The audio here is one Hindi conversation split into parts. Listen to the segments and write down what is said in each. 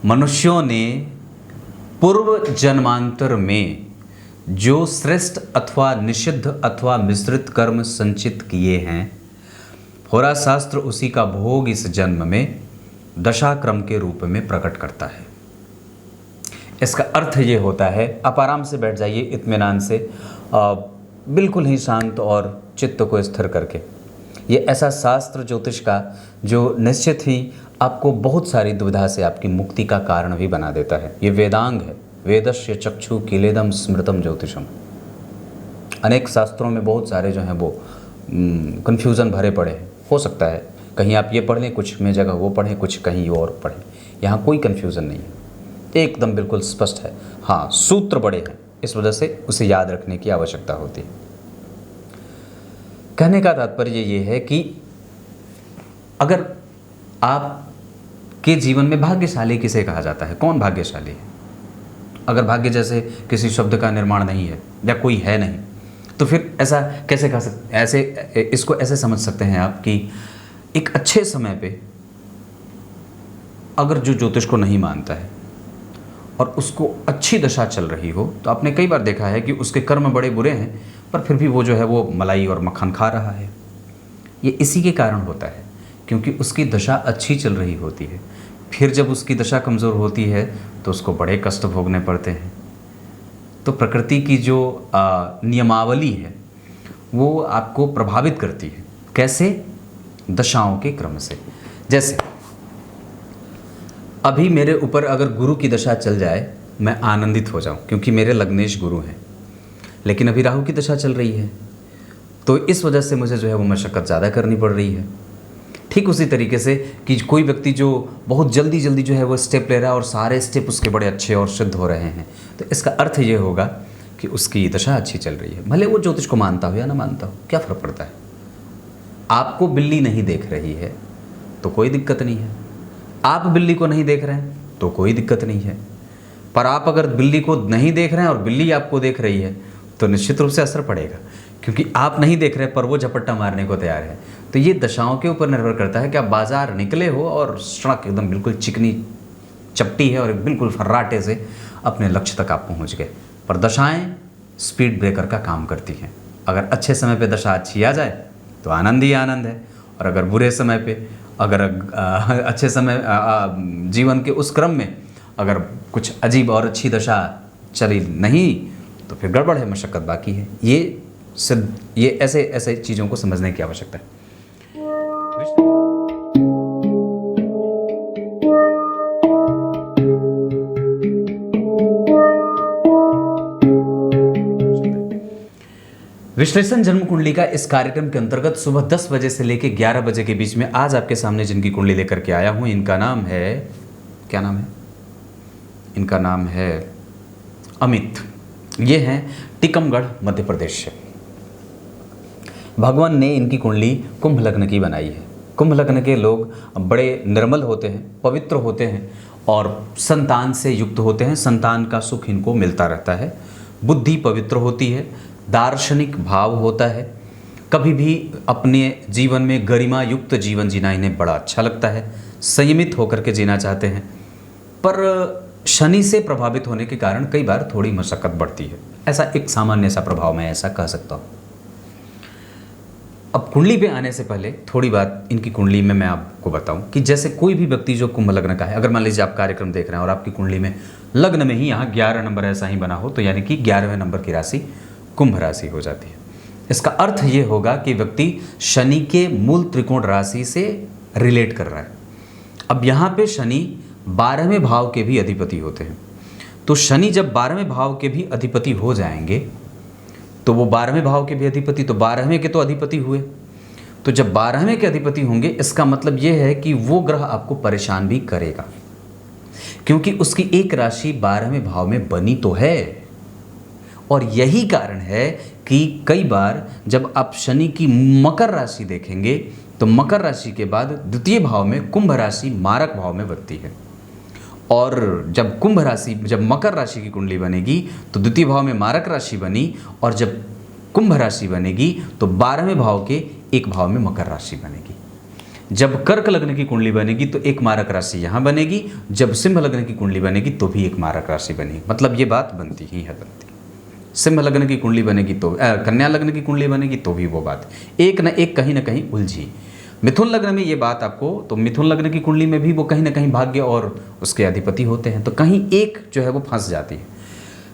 मनुष्यों ने पूर्व जन्मांतर में जो श्रेष्ठ अथवा निषिद्ध अथवा मिश्रित कर्म संचित किए हैं, होरा शास्त्र उसी का भोग इस जन्म में दशाक्रम के रूप में प्रकट करता है। इसका अर्थ ये होता है, आप आराम से बैठ जाइए इत्मीनान से, बिल्कुल ही शांत और चित्त को स्थिर करके। ये ऐसा शास्त्र ज्योतिष का जो निश्चित ही आपको बहुत सारी दुविधा से आपकी मुक्ति का कारण भी बना देता है। ये वेदांग है, वेदस्य चक्षु किलेदम स्मृतम ज्योतिषम। अनेक शास्त्रों में बहुत सारे जो हैं वो कन्फ्यूज़न भरे पड़े हैं। हो सकता है कहीं आप ये पढ़ लें, कुछ में जगह वो पढ़ें, कुछ कहीं और पढ़ें। यहाँ कोई कन्फ्यूज़न नहीं है, एकदम बिल्कुल स्पष्ट है। हाँ, सूत्र बड़े हैं, इस वजह से उसे याद रखने की आवश्यकता होती है। कहने का तात्पर्य ये है कि अगर आपके जीवन में भाग्यशाली किसे कहा जाता है, कौन भाग्यशाली है? अगर भाग्य जैसे किसी शब्द का निर्माण नहीं है या कोई है नहीं, तो फिर ऐसा कैसे कह सकते, ऐसे इसको ऐसे समझ सकते हैं आप कि एक अच्छे समय पे अगर जो ज्योतिष को नहीं मानता है और उसको अच्छी दशा चल रही हो, तो आपने कई बार देखा है कि उसके कर्म बड़े बुरे हैं, पर फिर भी वो जो है वो मलाई और मक्खन खा रहा है। ये इसी के कारण होता है क्योंकि उसकी दशा अच्छी चल रही होती है। फिर जब उसकी दशा कमज़ोर होती है तो उसको बड़े कष्ट भोगने पड़ते हैं। तो प्रकृति की जो नियमावली है वो आपको प्रभावित करती है। कैसे? दशाओं के क्रम से। जैसे अभी मेरे ऊपर अगर गुरु की दशा चल जाए, मैं आनंदित हो जाऊं क्योंकि मेरे लग्नेश गुरु हैं, लेकिन अभी राहु की दशा चल रही है, तो इस वजह से मुझे जो है वो मशक्क़त ज़्यादा करनी पड़ रही है। ठीक उसी तरीके से कि कोई व्यक्ति जो बहुत जल्दी जल्दी जो है वो स्टेप ले रहा है और सारे स्टेप उसके बड़े अच्छे और सिद्ध हो रहे हैं, तो इसका अर्थ ये होगा कि उसकी दशा अच्छी चल रही है। भले वो ज्योतिष को मानता हो या ना मानता हो, क्या फ़र्क पड़ता है? आपको बिल्ली नहीं देख रही है तो कोई दिक्कत नहीं है, आप बिल्ली को नहीं देख रहे हैं तो कोई दिक्कत नहीं है। पर आप अगर बिल्ली को नहीं देख रहे हैं और बिल्ली आपको देख रही है तो निश्चित रूप से असर पड़ेगा, क्योंकि आप नहीं देख रहे पर वो झपट्टा मारने को तैयार है। तो ये दशाओं के ऊपर निर्भर करता है कि आप बाजार निकले हो और सड़क एकदम बिल्कुल चिकनी चपटी है और बिल्कुल फर्राटे से अपने लक्ष्य तक आप पहुंच गए। पर दशाएं स्पीड ब्रेकर का काम करती हैं। अगर अच्छे समय पे दशा अच्छी आ जाए तो आनंद ही आनंद है, और अगर बुरे समय पे, अगर अच्छे समय जीवन के उस क्रम में अगर कुछ अजीब और अच्छी दशा चली नहीं तो फिर गड़बड़ है, मशक्क़त बाकी है। ये ऐसे ऐसे चीज़ों को समझने की आवश्यकता है। विश्लेषण जन्म कुंडली का इस कार्यक्रम के अंतर्गत सुबह 10 बजे से लेकर 11 बजे के बीच में आज आपके सामने जिनकी कुंडली लेकर के आया हूं, इनका नाम है, क्या नाम है? इनका नाम है अमित। ये हैं टीकमगढ़ मध्य प्रदेश से। भगवान ने इनकी कुंडली कुंभ लग्न की बनाई है। कुंभ लग्न के लोग बड़े निर्मल होते हैं, पवित्र होते हैं और संतान से युक्त होते हैं। संतान का सुख इनको मिलता रहता है। बुद्धि पवित्र होती है, दार्शनिक भाव होता है। कभी भी अपने जीवन में गरिमा युक्त जीवन जीना इन्हें बड़ा अच्छा लगता है। संयमित होकर के जीना चाहते हैं, पर शनि से प्रभावित होने के कारण कई बार थोड़ी मशक्क़त बढ़ती है। ऐसा एक सामान्य सा प्रभाव मैं ऐसा कह सकता हूँ। अब कुंडली पे आने से पहले थोड़ी बात इनकी कुंडली में मैं आपको बताऊं कि जैसे कोई भी व्यक्ति जो कुंभ लग्न का है, अगर मान लीजिए आप कार्यक्रम देख रहे हैं और आपकी कुंडली में लग्न में ही यहाँ 11 नंबर ऐसा ही बना हो, तो यानी कि 11वें नंबर की राशि कुंभ राशि हो जाती है। इसका अर्थ ये होगा कि व्यक्ति शनि के मूल त्रिकोण राशि से रिलेट कर रहा है। अब यहाँ पे शनि 12वें भाव के भी अधिपति होते हैं, तो शनि जब 12वें भाव के भी अधिपति हो जाएंगे तो वो 12वें भाव के भी अधिपति, तो 12वें के तो अधिपति हुए, तो जब 12वें के अधिपति होंगे इसका मतलब ये है कि वो ग्रह आपको परेशान भी करेगा, क्योंकि उसकी एक राशि 12वें भाव में बनी तो है। और यही कारण है कि कई बार जब आप शनि की मकर राशि देखेंगे तो मकर राशि के बाद द्वितीय भाव में कुंभ राशि मारक भाव में बनती है, और जब मकर राशि की कुंडली बनेगी तो द्वितीय भाव में मारक राशि बनी, और जब कुंभ राशि बनेगी तो 12वें भाव के एक भाव में मकर राशि बनेगी। जब कर्क लग्न की कुंडली बनेगी तो एक मारक राशि यहाँ बनेगी, जब सिंह लग्न की कुंडली बनेगी तो भी एक मारक राशि बनेगी। मतलब ये बात बनती ही है, बनती। सिंह लग्न की कुंडली बनेगी तो कन्या लग्न की कुंडली बनेगी तो भी वो बात एक न एक कहीं ना कहीं उलझी। मिथुन लग्न में ये बात आपको, तो मिथुन लग्न की कुंडली में भी वो कहीं ना कहीं भाग्य और उसके अधिपति होते हैं, तो कहीं एक जो है वो फंस जाती है।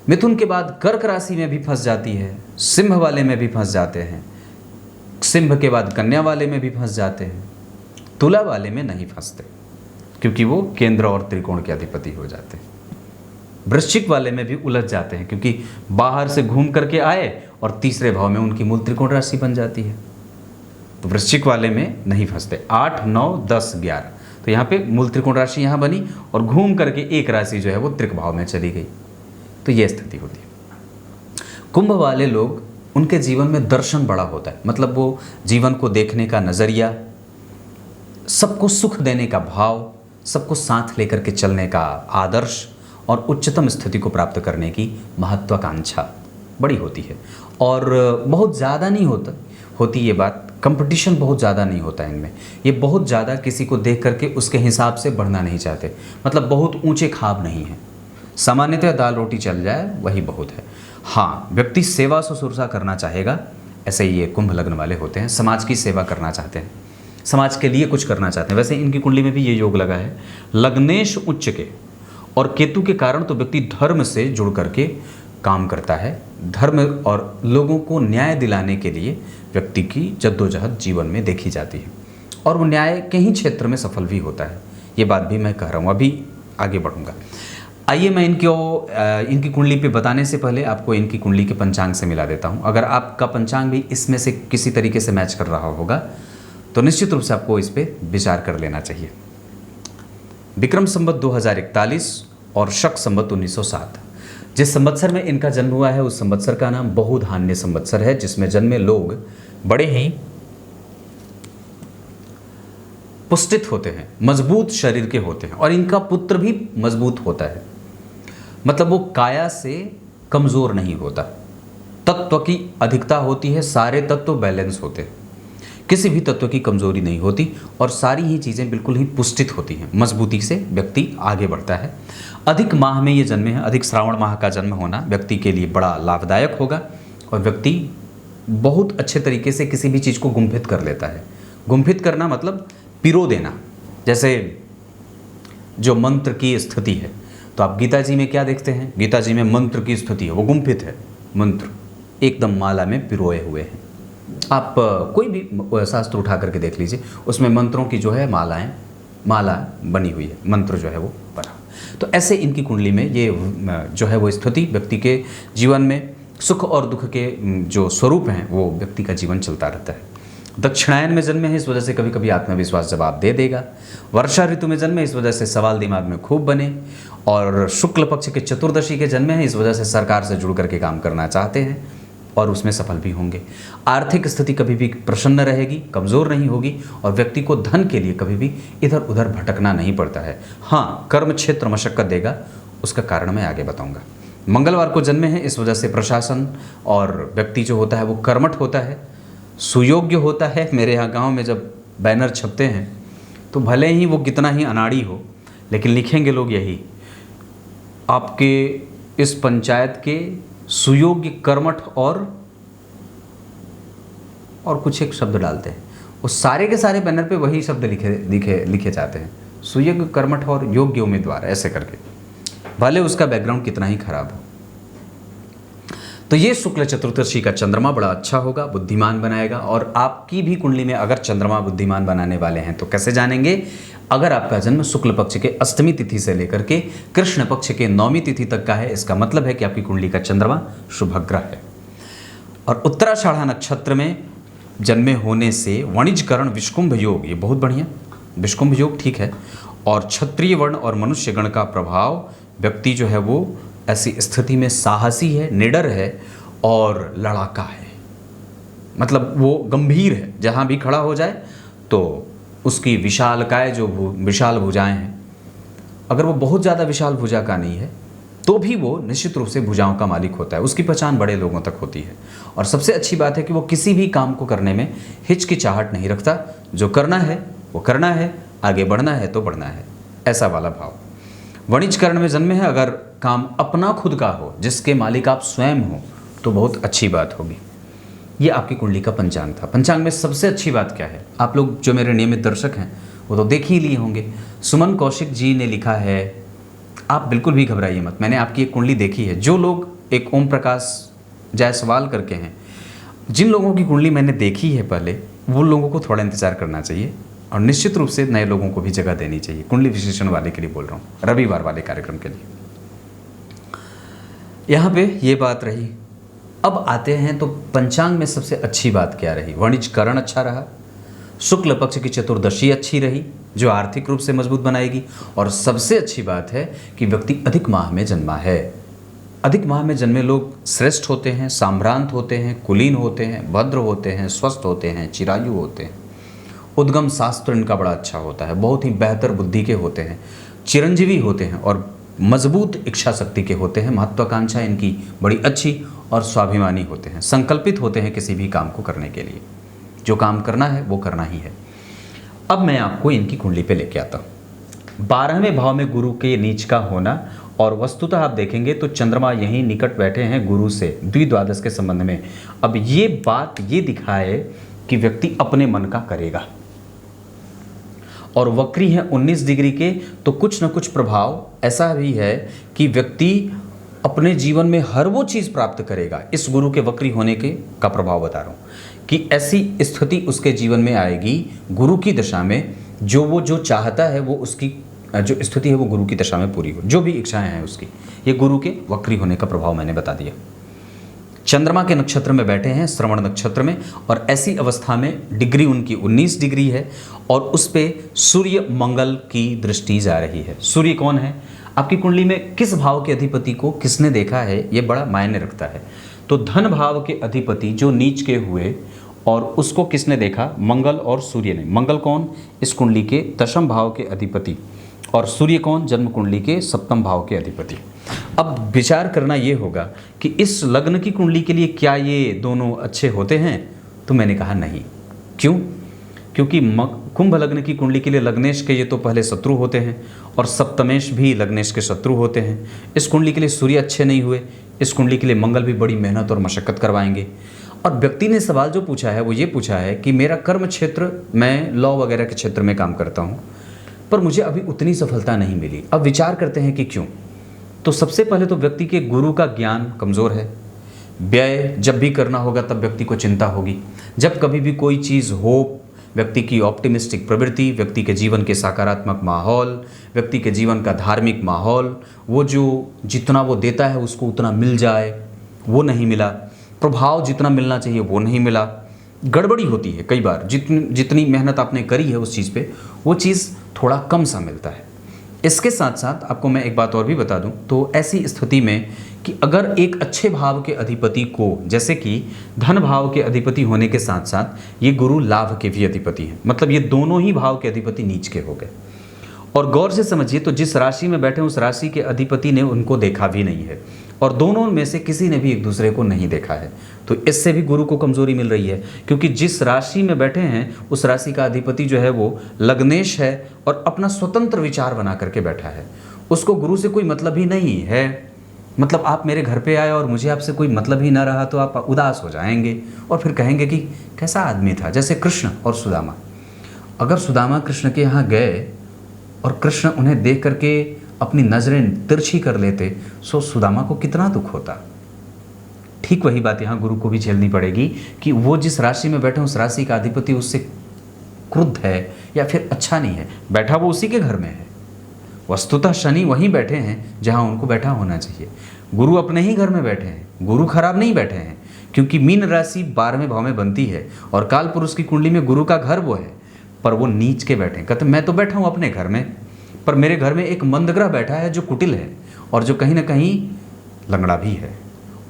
मिथुन के बाद कर्क राशि में भी फंस जाती है, सिंह वाले में भी फंस जाते हैं, सिंह के बाद कन्या वाले में भी फंस जाते हैं, तुला वाले में नहीं फंसते क्योंकि वो केंद्र और त्रिकोण के अधिपति हो जाते हैं। वृश्चिक वाले में भी उलझ जाते हैं क्योंकि बाहर से घूम करके आए और तीसरे भाव में उनकी मूल त्रिकोण राशि बन जाती है, तो वृश्चिक वाले में नहीं फंसते। 8, 9, 10, 11, तो यहाँ पे मूल त्रिकोण राशि यहाँ बनी और घूम करके एक राशि जो है वो त्रिक भाव में चली गई, तो ये स्थिति होती है। कुंभ वाले लोग, उनके जीवन में दर्शन बड़ा होता है, मतलब वो जीवन को देखने का नज़रिया, सबको सुख देने का भाव, सबको साथ लेकर के चलने का आदर्श और उच्चतम स्थिति को प्राप्त करने की महत्वाकांक्षा बड़ी होती है। और बहुत ज़्यादा नहीं होती ये बात, कंपटीशन बहुत ज़्यादा नहीं होता है इनमें। ये बहुत ज़्यादा किसी को देख करके उसके हिसाब से बढ़ना नहीं चाहते, मतलब बहुत ऊंचे ख्वाब नहीं है। सामान्यतः दाल रोटी चल जाए वही बहुत है। हाँ, व्यक्ति सेवा शुश्रूषा करना चाहेगा, ऐसे ही ये कुंभ लग्न वाले होते हैं, समाज की सेवा करना चाहते हैं, समाज के लिए कुछ करना चाहते हैं। वैसे इनकी कुंडली में भी ये योग लगा है, लग्नेश उच्च के और केतु के कारण, तो व्यक्ति धर्म से जुड़ करके काम करता है। धर्म और लोगों को न्याय दिलाने के लिए व्यक्ति की जद्दोजहद जीवन में देखी जाती है और वो न्याय के ही क्षेत्र में सफल भी होता है। ये बात भी मैं कह रहा हूँ, अभी आगे बढ़ूँगा। आइए मैं इनकी कुंडली पे बताने से पहले आपको इनकी कुंडली के पंचांग से मिला देता हूँ। अगर आपका पंचांग भी इसमें से किसी तरीके से मैच कर रहा होगा तो निश्चित रूप से आपको इस पर विचार कर लेना चाहिए। विक्रम संवत 2041 और शक संवत 1907, जिस संवत्सर में इनका जन्म हुआ है उस संवत्सर का नाम बहुधान्य संवत्सर है, जिसमें जन्मे लोग बड़े ही पुष्टित होते हैं, मजबूत शरीर के होते हैं और इनका पुत्र भी मजबूत होता है। मतलब वो काया से कमजोर नहीं होता, तत्व की अधिकता होती है, सारे तत्व बैलेंस होते हैं, किसी भी तत्व की कमजोरी नहीं होती और सारी ही चीज़ें बिल्कुल ही पुष्टित होती हैं। मजबूती से व्यक्ति आगे बढ़ता है। अधिक माह में ये जन्मे हैं, अधिक श्रावण माह का जन्म होना व्यक्ति के लिए बड़ा लाभदायक होगा और व्यक्ति बहुत अच्छे तरीके से किसी भी चीज़ को गुम्फित कर लेता है। गुम्फित करना मतलब पिरो देना। जैसे जो मंत्र की स्थिति है, तो आप गीता जी में क्या देखते हैं, गीता जी में मंत्र की स्थिति है, वो गुम्फित है, मंत्र एकदम माला में पिरोए हुए हैं। आप कोई भी शास्त्र उठा करके देख लीजिए, उसमें मंत्रों की जो है माला बनी हुई है, मंत्र जो है वो बना। तो ऐसे इनकी कुंडली में ये जो है वो स्थिति व्यक्ति के जीवन में सुख और दुख के जो स्वरूप हैं वो व्यक्ति का जीवन चलता रहता है। दक्षिणायन में जन्मे हैं, इस वजह से कभी कभी आत्मविश्वास जवाब दे देगा। वर्षा ऋतु में जन्मे, इस वजह से सवाल दिमाग में खूब बने। और शुक्ल पक्ष के चतुर्दशी के जन्मे हैं, इस वजह से सरकार से जुड़ करके काम करना चाहते हैं और उसमें सफल भी होंगे। आर्थिक स्थिति कभी भी प्रसन्न रहेगी, कमज़ोर नहीं होगी और व्यक्ति को धन के लिए कभी भी इधर उधर भटकना नहीं पड़ता है। हाँ, कर्म क्षेत्र मशक्कत देगा, उसका कारण मैं आगे बताऊंगा। मंगलवार को जन्मे हैं, इस वजह से प्रशासन और व्यक्ति जो होता है वो कर्मठ होता है, सुयोग्य होता है। मेरे यहाँ गाँव में जब बैनर छपते हैं तो भले ही वो कितना ही अनाड़ी हो, लेकिन लिखेंगे लोग यही, आपके इस पंचायत के सुयोग्य, कर्मठ और कुछ एक शब्द डालते हैं। वो सारे के सारे बैनर पे वही शब्द लिखे जाते हैं, सुयोग्य, कर्मठ और योग्य उम्मीदवार, ऐसे करके, भले उसका बैकग्राउंड कितना ही खराब हो। तो ये शुक्ल चतुर्दशी का चंद्रमा बड़ा अच्छा होगा, बुद्धिमान बनाएगा। और आपकी भी कुंडली में अगर चंद्रमा बुद्धिमान बनाने वाले हैं तो कैसे जानेंगे? अगर आपका जन्म शुक्ल पक्ष के अष्टमी तिथि से लेकर के कृष्ण पक्ष के नौमी तिथि तक का है, इसका मतलब है कि आपकी कुंडली का चंद्रमा शुभग्रह है। और उत्तराषाढ़ा नक्षत्र में जन्मे होने से वाणिज्यकरण विषकुंभ योग, ये बहुत बढ़िया विषकुंभ योग ठीक है। और क्षत्रिय वर्ण और मनुष्य गण का प्रभाव, व्यक्ति जो है वो ऐसी स्थिति में साहसी है, निडर है और लड़ाका है। मतलब वो गंभीर है, जहाँ भी खड़ा हो जाए तो उसकी विशालकाय जो विशाल भुजाएं हैं, अगर वो बहुत ज़्यादा विशाल भुजा का नहीं है तो भी वो निश्चित रूप से भुजाओं का मालिक होता है। उसकी पहचान बड़े लोगों तक होती है। और सबसे अच्छी बात है कि वो किसी भी काम को करने में हिचकिचाहट नहीं रखता, जो करना है वो करना है, आगे बढ़ना है तो बढ़ना है, ऐसा वाला भाव। वणिज करण में जन्मे हैं, अगर काम अपना खुद का हो, जिसके मालिक आप स्वयं हो, तो बहुत अच्छी बात होगी। ये आपकी कुंडली का पंचांग था। पंचांग में सबसे अच्छी बात क्या है, आप लोग जो मेरे नियमित दर्शक हैं वो तो देख ही लिए होंगे। सुमन कौशिक जी ने लिखा है, आप बिल्कुल भी घबराइए मत, मैंने आपकी एक कुंडली देखी है। जो लोग एक ओम प्रकाश जायसवाल करके हैं, जिन लोगों की कुंडली मैंने देखी है पहले, वो लोगों को थोड़ा इंतजार करना चाहिए और निश्चित रूप से नए लोगों को भी जगह देनी चाहिए। कुंडली विश्लेषण वाले के लिए बोल रहा हूँ, रविवार वाले कार्यक्रम के लिए। यहाँ पे ये बात रही। अब आते हैं तो पंचांग में सबसे अच्छी बात क्या रही। वणिज करण अच्छा रहा, शुक्ल पक्ष की चतुर्दशी अच्छी रही जो आर्थिक रूप से मजबूत बनाएगी, और सबसे अच्छी बात है कि व्यक्ति अधिक माह में जन्मा है। अधिक माह में जन्मे लोग श्रेष्ठ होते हैं, साम्रांत होते हैं, कुलीन होते हैं, भद्र होते हैं, स्वस्थ होते हैं, चिरायु होते हैं। उद्गम शास्त्र इनका बड़ा अच्छा होता है, बहुत ही बेहतर बुद्धि के होते हैं, चिरंजीवी होते हैं और मजबूत इच्छा शक्ति के होते हैं। महत्वाकांक्षा इनकी बड़ी अच्छी और स्वाभिमानी होते हैं, संकल्पित होते हैं किसी भी काम को करने के लिए। जो काम करना है वो करना ही है। अब मैं आपको इनकी कुंडली पे लेके आता हूँ। 12वें भाव में गुरु के नीच का होना, और वस्तुतः आप देखेंगे तो चंद्रमा यहीं निकट बैठे हैं गुरु से द्विद्वादश के संबंध में। अब ये बात ये दिखाए कि व्यक्ति अपने मन का करेगा, और वक्री है 19 डिग्री के, तो कुछ न कुछ प्रभाव ऐसा भी है कि व्यक्ति अपने जीवन में हर वो चीज़ प्राप्त करेगा। इस गुरु के वक्री होने के का प्रभाव बता रहा हूँ कि ऐसी स्थिति उसके जीवन में आएगी गुरु की दशा में, जो चाहता है वो उसकी जो स्थिति है वो गुरु की दशा में पूरी हो, जो भी इच्छाएं हैं उसकी। ये गुरु के वक्री होने का प्रभाव मैंने बता दिया। चंद्रमा के नक्षत्र में बैठे हैं, श्रवण नक्षत्र में, और ऐसी अवस्था में डिग्री उनकी 19 डिग्री है और उस पे सूर्य मंगल की दृष्टि जा रही है। सूर्य कौन है आपकी कुंडली में, किस भाव के अधिपति को किसने देखा है, ये बड़ा मायने रखता है। तो धन भाव के अधिपति जो नीच के हुए और उसको किसने देखा, मंगल और सूर्य ने। मंगल कौन, इस कुंडली के दशम भाव के अधिपति, और सूर्य कौन, जन्म कुंडली के सप्तम भाव के अधिपति। अब विचार करना ये होगा कि इस लग्न की कुंडली के लिए क्या ये दोनों अच्छे होते हैं, तो मैंने कहा नहीं। क्यों? क्योंकि कुंभ लग्न की कुंडली के लिए लग्नेश के ये तो पहले शत्रु होते हैं, और सप्तमेश भी लग्नेश के शत्रु होते हैं। इस कुंडली के लिए सूर्य अच्छे नहीं हुए, इस कुंडली के लिए मंगल भी बड़ी मेहनत और मशक्कत करवाएंगे। और व्यक्ति ने सवाल जो पूछा है वो ये पूछा है कि मेरा कर्म क्षेत्र, मैं लॉ वगैरह के क्षेत्र में काम करता हूँ, पर मुझे अभी उतनी सफलता नहीं मिली। अब विचार करते हैं कि क्यों। तो सबसे पहले तो व्यक्ति के गुरु का ज्ञान कमज़ोर है। व्यय जब भी करना होगा तब व्यक्ति को चिंता होगी। जब कभी भी कोई चीज़ हो, व्यक्ति की ऑप्टिमिस्टिक प्रवृत्ति, व्यक्ति के जीवन के सकारात्मक माहौल, व्यक्ति के जीवन का धार्मिक माहौल, वो जो जितना वो देता है उसको उतना मिल जाए, वो नहीं मिला। प्रभाव जितना मिलना चाहिए वो नहीं मिला। गड़बड़ी होती है कई बार, जितनी मेहनत आपने करी है उस चीज़ पे, वो चीज़ थोड़ा कम सा मिलता है। इसके साथ साथ आपको मैं एक बात और भी बता दूं, तो ऐसी स्थिति में कि अगर एक अच्छे भाव के अधिपति को, जैसे कि धन भाव के अधिपति होने के साथ साथ ये गुरु लाभ के भी अधिपति हैं, मतलब ये दोनों ही भाव के अधिपति नीच के हो गए। और गौर से समझिए तो जिस राशि में बैठे उस राशि के अधिपति ने उनको देखा भी नहीं है, और दोनों में से किसी ने भी एक दूसरे को नहीं देखा है। तो इससे भी गुरु को कमजोरी मिल रही है, क्योंकि जिस राशि में बैठे हैं उस राशि का अधिपति जो है वो लग्नेश है और अपना स्वतंत्र विचार बना करके बैठा है। उसको गुरु से कोई मतलब ही नहीं है। मतलब आप मेरे घर पे आए और मुझे आपसे कोई मतलब ही ना रहा तो आप उदास हो जाएंगे और फिर कहेंगे कि कैसा आदमी था। जैसे कृष्ण और सुदामा, अगर सुदामा कृष्ण के यहाँ गए और कृष्ण उन्हें देख करके अपनी नज़रें तिरछी कर लेते, सो सुदामा को कितना दुख होता। ठीक वही बात यहाँ गुरु को भी झेलनी पड़ेगी कि वो जिस राशि में बैठे उस राशि का अधिपति उससे क्रुद्ध है या फिर अच्छा नहीं है। बैठा वो उसी के घर में है, वस्तुतः शनि वहीं बैठे हैं जहाँ उनको बैठा होना चाहिए। गुरु अपने ही घर में बैठे हैं, गुरु खराब नहीं बैठे हैं, क्योंकि मीन राशि 12वें भाव में बनती है और काल पुरुष की कुंडली में गुरु का घर वो है, पर वो नीच के बैठे। कहते मैं तो बैठा हूँ अपने घर में, पर मेरे घर में एक मंदग्रह बैठा है जो कुटिल है और जो कहीं ना कहीं लंगड़ा भी है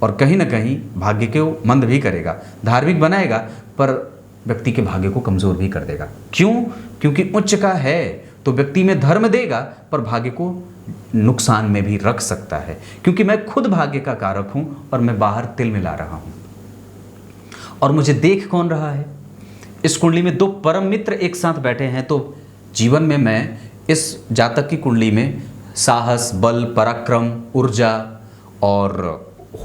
और कहीं ना कहीं भाग्य को मंद भी करेगा। धार्मिक बनाएगा पर व्यक्ति के भाग्य को कमज़ोर भी कर देगा। क्यों? क्योंकि उच्च का है तो व्यक्ति में धर्म देगा पर भाग्य को नुकसान में भी रख सकता है, क्योंकि मैं खुद भाग्य का कारक हूँ और मैं बाहर तिल मिला रहा हूँ। और मुझे देख कौन रहा है? इस कुंडली में दो परम मित्र एक साथ बैठे हैं, तो जीवन में मैं इस जातक की कुंडली में साहस, बल, पराक्रम, ऊर्जा और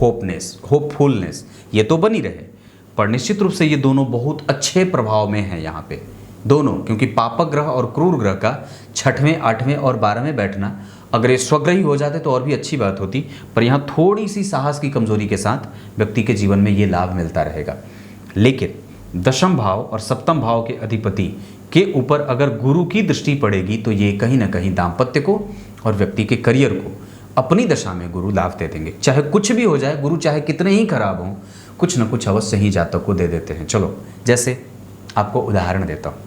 होपफुलनेस ये तो बनी रहे, पर निश्चित रूप से ये दोनों बहुत अच्छे प्रभाव में हैं यहाँ पे दोनों, क्योंकि पापक ग्रह और क्रूर ग्रह का 6वें, 8वें और 12वें बैठना, अगर ये स्वग्रही हो जाते तो और भी अच्छी बात होती, पर यहाँ थोड़ी सी साहस की कमजोरी के साथ व्यक्ति के जीवन में ये लाभ मिलता रहेगा। लेकिन दशम भाव और सप्तम भाव के अधिपति के ऊपर अगर गुरु की दृष्टि पड़ेगी तो ये कहीं ना कहीं दाम्पत्य को और व्यक्ति के करियर को अपनी दशा में गुरु लाभ दे देंगे। चाहे कुछ भी हो जाए, गुरु चाहे कितने ही खराब हों, कुछ ना कुछ अवश्य ही जातक को दे देते हैं। चलो जैसे आपको उदाहरण देता हूँ।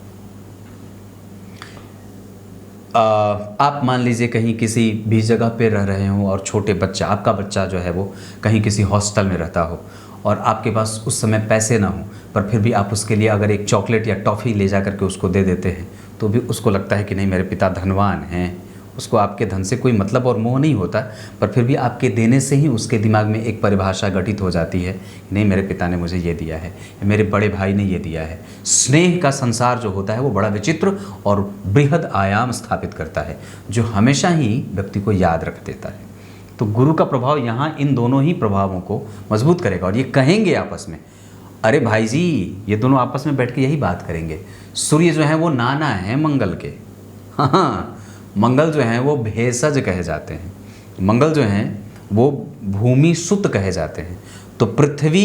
आप मान लीजिए कहीं किसी भी जगह पे रह रहे हो और छोटे बच्चा, आपका बच्चा जो है वो कहीं किसी हॉस्टल में रहता हो और आपके पास उस समय पैसे ना हो, पर फिर भी आप उसके लिए अगर एक चॉकलेट या टॉफ़ी ले जा करके उसको दे देते हैं तो भी उसको लगता है कि नहीं मेरे पिता धनवान हैं, उसको आपके धन से कोई मतलब और मोह नहीं होता, पर फिर भी आपके देने से ही उसके दिमाग में एक परिभाषा गठित हो जाती है, नहीं मेरे पिता ने मुझे ये दिया है, मेरे बड़े भाई ने ये दिया है। स्नेह का संसार जो होता है वो बड़ा विचित्र और बृहद आयाम स्थापित करता है, जो हमेशा ही व्यक्ति को याद रख देता है। तो गुरु का प्रभाव यहाँ इन दोनों ही प्रभावों को मजबूत करेगा और ये कहेंगे आपस में, अरे भाई जी, ये दोनों आपस में बैठ के यही बात करेंगे। सूर्य जो है वो नाना है मंगल के, हाँ, मंगल जो हैं वो भेषज कहे जाते हैं, मंगल जो हैं वो भूमि सुत कहे जाते हैं। तो पृथ्वी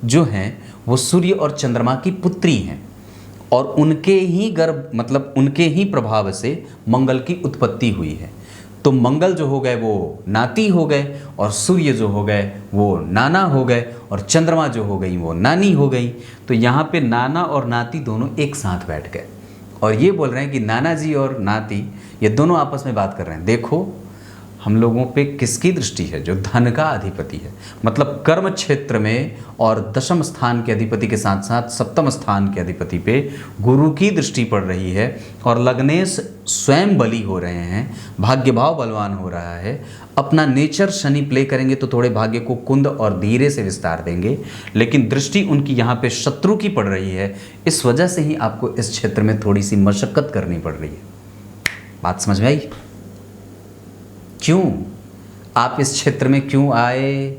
जो हैं वो सूर्य और चंद्रमा की पुत्री हैं और उनके ही गर्भ मतलब उनके ही प्रभाव से मंगल की उत्पत्ति हुई है। तो मंगल जो हो गए वो नाती हो गए और सूर्य जो हो गए वो नाना हो गए और चंद्रमा जो हो गई वो नानी हो गई। तो यहाँ पे नाना और नाती दोनों एक साथ बैठ गए और ये बोल रहे हैं कि नाना जी और नाती ये दोनों आपस में बात कर रहे हैं, देखो हम लोगों पे किसकी दृष्टि है, जो धन का अधिपति है, मतलब कर्म क्षेत्र में और दशम स्थान के अधिपति के साथ साथ सप्तम स्थान के अधिपति पे गुरु की दृष्टि पड़ रही है और लग्नेश स्वयं बली हो रहे हैं, भाग्य भाव बलवान हो रहा है। अपना नेचर शनि प्ले करेंगे तो थोड़े भाग्य को कुंद और धीरे से विस्तार देंगे, लेकिन दृष्टि उनकी यहाँ पे शत्रु की पड़ रही है, इस वजह से ही आपको इस क्षेत्र में थोड़ी सी मशक्कत करनी पड़ रही है। बात समझ में आई? क्यों आप इस क्षेत्र में क्यों आए?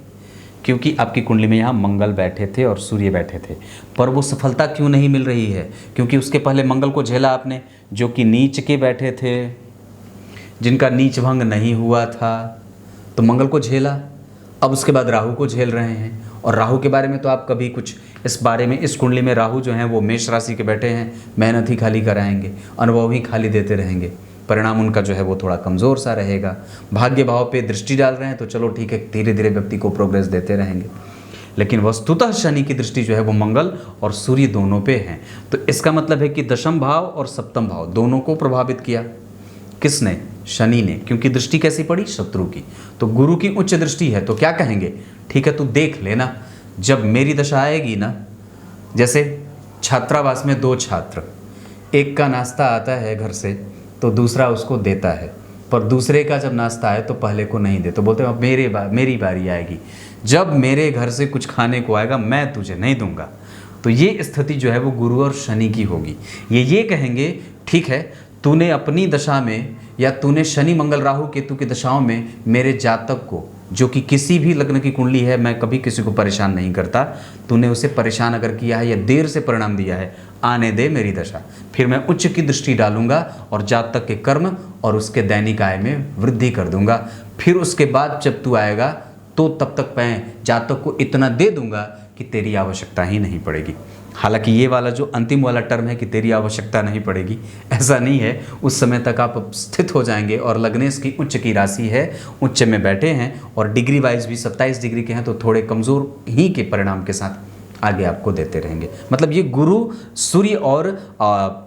क्योंकि आपकी कुंडली में यहाँ मंगल बैठे थे और सूर्य बैठे थे, पर वो सफलता क्यों नहीं मिल रही है? क्योंकि उसके पहले मंगल को झेला आपने, जो कि नीच के बैठे थे, जिनका नीच भंग नहीं हुआ था, तो मंगल को झेला। अब उसके बाद राहु को झेल रहे हैं और राहु के बारे में तो आप कभी कुछ इस बारे में, इस कुंडली में राहु जो हैं वो मेष राशि के बैठे हैं, मेहनत ही खाली कराएंगे, अनुभव ही खाली देते रहेंगे, परिणाम उनका जो है वो थोड़ा कमज़ोर सा रहेगा। भाग्य भाव पे दृष्टि डाल रहे हैं तो चलो ठीक है, धीरे धीरे व्यक्ति को प्रोग्रेस देते रहेंगे, लेकिन वस्तुतः शनि की दृष्टि जो है वो मंगल और सूर्य दोनों पे है। तो इसका मतलब है कि दशम भाव और सप्तम भाव दोनों को प्रभावित किया किसने? शनि ने, क्योंकि दृष्टि कैसी पड़ी? शत्रु की। तो गुरु की उच्च दृष्टि है तो क्या कहेंगे, ठीक है तू देख लेना, जब मेरी दशा आएगी ना, जैसे छात्रावास में दो छात्र, एक का नाश्ता आता है घर से तो दूसरा उसको देता है, पर दूसरे का जब नाश्ता आए तो पहले को नहीं दे, तो बोलते हैं अब मेरी बारी आएगी, जब मेरे घर से कुछ खाने को आएगा मैं तुझे नहीं दूंगा। तो ये स्थिति जो है वो गुरु और शनि की होगी। ये कहेंगे ठीक है, तूने अपनी दशा में या तूने शनि मंगल राहु केतु की दशाओं में मेरे जातक को, जो कि किसी भी लग्न की कुंडली है, मैं कभी किसी को परेशान नहीं करता, तूने उसे परेशान अगर किया है या देर से परिणाम दिया है, आने दे मेरी दशा, फिर मैं उच्च की दृष्टि डालूंगा और जातक के कर्म और उसके दैनिक आय में वृद्धि कर दूंगा। फिर उसके बाद जब तू आएगा तो तब तक मैं जातक को इतना दे दूंगा कि तेरी आवश्यकता ही नहीं पड़ेगी। हालांकि ये वाला जो अंतिम वाला टर्म है कि तेरी आवश्यकता नहीं पड़ेगी, ऐसा नहीं है, उस समय तक आप स्थित हो जाएंगे और लग्नेश की उच्च की राशि है, उच्च में बैठे हैं और डिग्री वाइज भी 27 डिग्री के हैं, तो थोड़े कमज़ोर ही के परिणाम के साथ आगे आपको देते रहेंगे। मतलब ये गुरु सूर्य और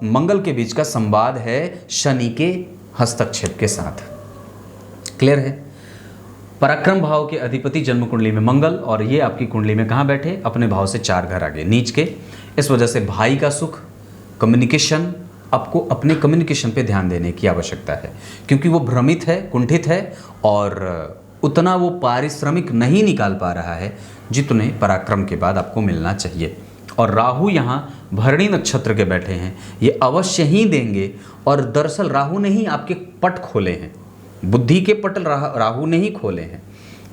मंगल के बीच का संवाद है शनि के हस्तक्षेप के साथ। क्लियर है? पराक्रम भाव के अधिपति जन्म कुंडली में मंगल, और ये आपकी कुंडली में कहाँ बैठे? अपने भाव से 4 घर आगे नीच के। इस वजह से भाई का सुख, कम्युनिकेशन, आपको अपने कम्युनिकेशन पे ध्यान देने की आवश्यकता है, क्योंकि वो भ्रमित है, कुंठित है और उतना वो पारिश्रमिक नहीं निकाल पा रहा है जितने पराक्रम के बाद आपको मिलना चाहिए। और राहु यहाँ भरणी नक्षत्र के बैठे हैं, ये अवश्य ही देंगे। और दरअसल राहु ने ही आपके पट खोले हैं, बुद्धि के पट राहु ने ही खोले हैं।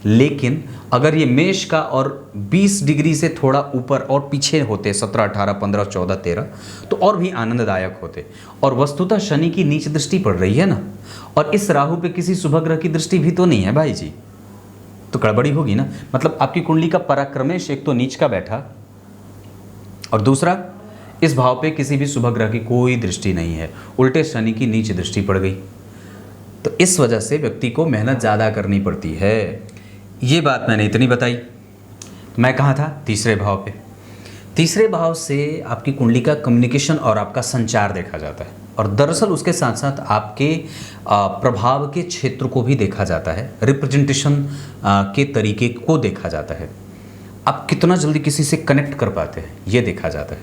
लेकिन अगर ये मेष का और 20 डिग्री से थोड़ा ऊपर और पीछे होते, 17, 18, 15, 14, 13, तो और भी आनंददायक होते। और वस्तुतः शनि की नीच दृष्टि पड़ रही है ना, और इस राहु पे किसी शुभ ग्रह की दृष्टि भी तो नहीं है भाई जी, तो गड़बड़ी होगी ना। मतलब आपकी कुंडली का पराक्रमेश एक तो नीच का बैठा, और दूसरा इस भाव पे किसी भी शुभ ग्रह की कोई दृष्टि नहीं है, उल्टे शनि की नीच दृष्टि पड़ गई। तो इस वजह से व्यक्ति को मेहनत ज़्यादा करनी पड़ती है। ये बात मैंने इतनी बताई। मैं कहाँ था? तीसरे भाव पे। तीसरे भाव से आपकी कुंडली का कम्युनिकेशन और आपका संचार देखा जाता है, और दरअसल उसके साथ साथ आपके प्रभाव के क्षेत्र को भी देखा जाता है, रिप्रेजेंटेशन के तरीके को देखा जाता है। आप कितना जल्दी किसी से कनेक्ट कर पाते हैं ये देखा जाता है,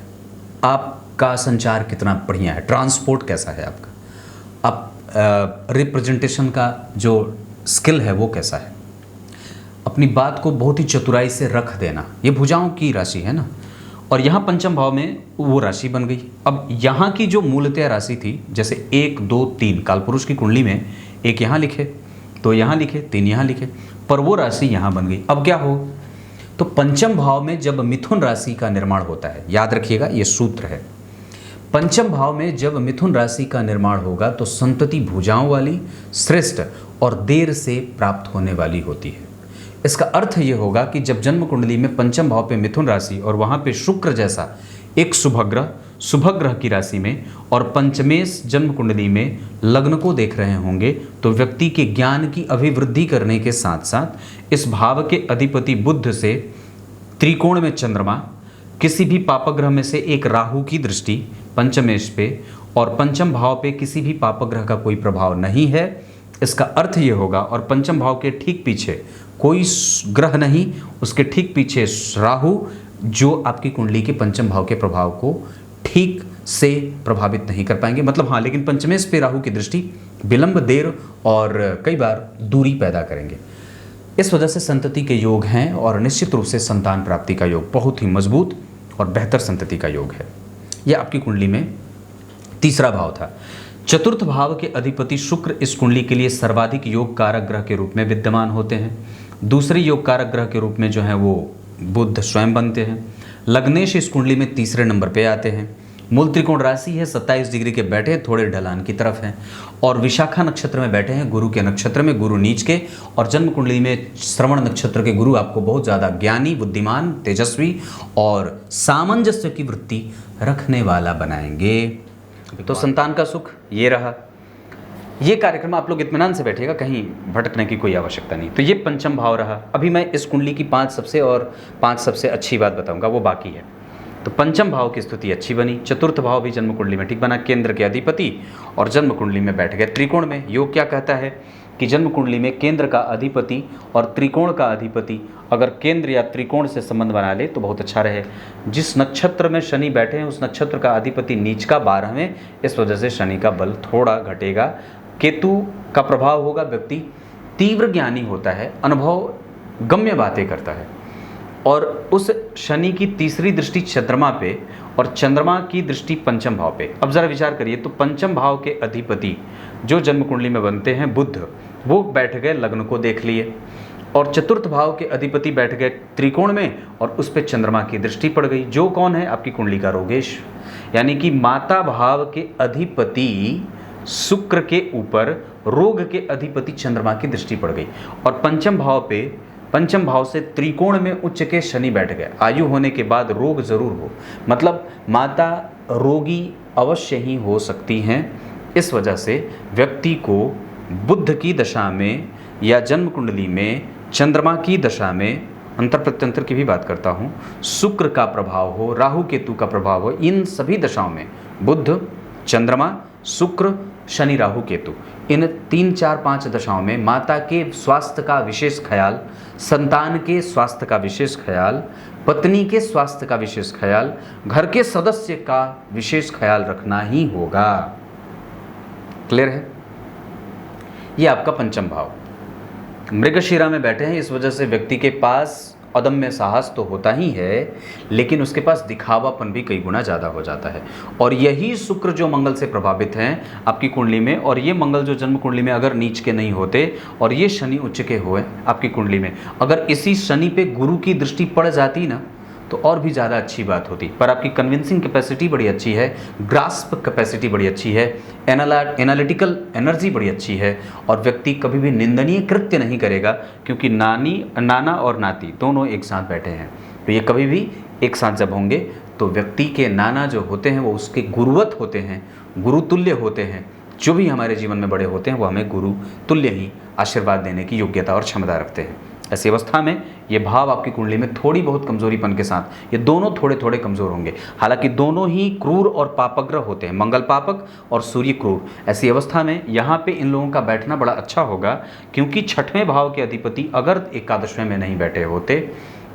आपका संचार कितना बढ़िया है, ट्रांसपोर्ट कैसा है आपका, आप रिप्रेजेंटेशन का जो स्किल है वो कैसा है, अपनी बात को बहुत ही चतुराई से रख देना। ये भुजाओं की राशि है ना, और यहाँ पंचम भाव में वो राशि बन गई। अब यहाँ की जो मूलतः राशि थी, जैसे 1, 2, 3 कालपुरुष की कुंडली में 1 यहाँ लिखे, 2 यहाँ लिखे, 3 यहाँ लिखे, पर वो राशि यहाँ बन गई। अब क्या हो, तो पंचम भाव में जब मिथुन राशि का निर्माण होता है, याद रखिएगा ये सूत्र है, पंचम भाव में जब मिथुन राशि का निर्माण होगा तो संतति भुजाओं वाली, श्रेष्ठ और देर से प्राप्त होने वाली होती है। इसका अर्थ ये होगा कि जब जन्म कुंडली में पंचम भाव पे मिथुन राशि और वहाँ पे शुक्र जैसा एक शुभ ग्रह की राशि में और पंचमेश जन्म कुंडली में लग्न को देख रहे होंगे, तो व्यक्ति के ज्ञान की अभिवृद्धि करने के साथ साथ इस भाव के अधिपति बुध से त्रिकोण में चंद्रमा, किसी भी पापग्रह में से एक राहु की दृष्टि पंचमेश पे, और पंचम भाव पे किसी भी पापग्रह का कोई प्रभाव नहीं है। इसका अर्थ ये होगा, और पंचम भाव के ठीक पीछे कोई ग्रह नहीं, उसके ठीक पीछे राहु, जो आपकी कुंडली के पंचम भाव के प्रभाव को ठीक से प्रभावित नहीं कर पाएंगे। मतलब हाँ, लेकिन पंचमेश पे राहु की दृष्टि विलंब, देर और कई बार दूरी पैदा करेंगे। इस वजह से संतति के योग हैं, और निश्चित रूप से संतान प्राप्ति का योग बहुत ही मजबूत और बेहतर संतति का योग है। यह आपकी कुंडली में तीसरा भाव था। चतुर्थ भाव के अधिपति शुक्र इस कुंडली के लिए सर्वाधिक योग कारक ग्रह के रूप में विद्यमान होते हैं। दूसरे योग कारक ग्रह के रूप में जो है वो बुध स्वयं बनते हैं। लग्नेश इस कुंडली में तीसरे नंबर पे आते हैं। मूल त्रिकोण राशि है, 27 डिग्री के बैठे, थोड़े ढलान की तरफ हैं, और विशाखा नक्षत्र में बैठे हैं, गुरु के नक्षत्र में, गुरु नीच के, और जन्म कुंडली में श्रवण नक्षत्र के गुरु आपको बहुत ज़्यादा ज्ञानी, बुद्धिमान, तेजस्वी और सामंजस्य की वृत्ति रखने वाला बनाएंगे। तो संतान का सुख ये रहा। ये कार्यक्रम आप लोग इत्मीनान से बैठिएगा, कहीं भटकने की कोई आवश्यकता नहीं। तो ये पंचम भाव रहा। अभी मैं इस कुंडली की 5 सबसे अच्छी बात बताऊंगा, वो बाकी है। तो पंचम भाव की स्थिति अच्छी बनी, चतुर्थ भाव भी जन्म कुंडली में ठीक बना, केंद्र के अधिपति और जन्म कुंडली में बैठ गए त्रिकोण में। योग क्या कहता है कि जन्म कुंडली में केंद्र का अधिपति और त्रिकोण का अधिपति अगर केंद्र या त्रिकोण से संबंध बना ले तो बहुत अच्छा रहे। जिस नक्षत्र में शनि बैठे हैं उस नक्षत्र का अधिपति नीच का 12वें, इस वजह से शनि का बल थोड़ा घटेगा। केतु का प्रभाव होगा, व्यक्ति तीव्र ज्ञानी होता है, अनुभव गम्य बातें करता है, और उस शनि की तीसरी दृष्टि चंद्रमा पे और चंद्रमा की दृष्टि पंचम भाव पे। अब जरा विचार करिए, तो पंचम भाव के अधिपति जो जन्म कुंडली में बनते हैं बुध, वो बैठ गए लग्न को देख लिए, और चतुर्थ भाव के अधिपति बैठ गए त्रिकोण में और उस पर चंद्रमा की दृष्टि पड़ गई। जो कौन है? आपकी कुंडली का रोगेश, यानी कि माता भाव के अधिपति शुक्र के ऊपर रोग के अधिपति चंद्रमा की दृष्टि पड़ गई, और पंचम भाव से त्रिकोण में उच्च के शनि बैठ गए। आयु होने के बाद रोग जरूर हो, मतलब माता रोगी अवश्य ही हो सकती हैं। इस वजह से व्यक्ति को बुध की दशा में या जन्म कुंडली में चंद्रमा की दशा में, अंतर प्रत्यंतर की भी बात करता हूँ, शुक्र का प्रभाव हो, राहु केतु का प्रभाव हो, इन सभी दशाओं में बुध, चंद्रमा, शुक्र, शनि, राहु, केतु, इन 3, 4, 5 दशाओं में माता के स्वास्थ्य का विशेष ख्याल, संतान के स्वास्थ्य का विशेष ख्याल, पत्नी के स्वास्थ्य का विशेष ख्याल, घर के सदस्य का विशेष ख्याल रखना ही होगा। क्लियर है? ये आपका पंचम भाव। मृगशिरा में बैठे हैं, इस वजह से व्यक्ति के पास अदम्य साहस तो होता ही है, लेकिन उसके पास दिखावापन भी कई गुना ज़्यादा हो जाता है। और यही शुक्र जो मंगल से प्रभावित हैं आपकी कुंडली में, और ये मंगल जो जन्म कुंडली में अगर नीच के नहीं होते और ये शनि उच्च के हुए आपकी कुंडली में, अगर इसी शनि पे गुरु की दृष्टि पड़ जाती ना तो और भी ज़्यादा अच्छी बात होती। पर आपकी कन्विंसिंग कैपेसिटी बड़ी अच्छी है, ग्रास्प कैपेसिटी बड़ी अच्छी है, एनालिटिकल एनर्जी बड़ी अच्छी है, और व्यक्ति कभी भी निंदनीय कृत्य नहीं करेगा, क्योंकि नाना और नाती दोनों एक साथ बैठे हैं। तो ये कभी भी एक साथ जब होंगे तो व्यक्ति के नाना जो होते हैं वो उसके गुरुवत होते हैं, गुरुतुल्य होते हैं। जो भी हमारे जीवन में बड़े होते हैं वो हमें गुरु तुल्य ही आशीर्वाद देने की योग्यता और क्षमता रखते हैं। ऐसी अवस्था में ये भाव आपकी कुंडली में थोड़ी बहुत कमजोरीपन के साथ ये दोनों थोड़े थोड़े कमजोर होंगे। हालांकि दोनों ही क्रूर और पापग्रह होते हैं, मंगल पापक और सूर्य क्रूर। ऐसी अवस्था में यहाँ पे इन लोगों का बैठना बड़ा अच्छा होगा, क्योंकि छठवें भाव के अधिपति अगर एकादशवें में नहीं बैठे होते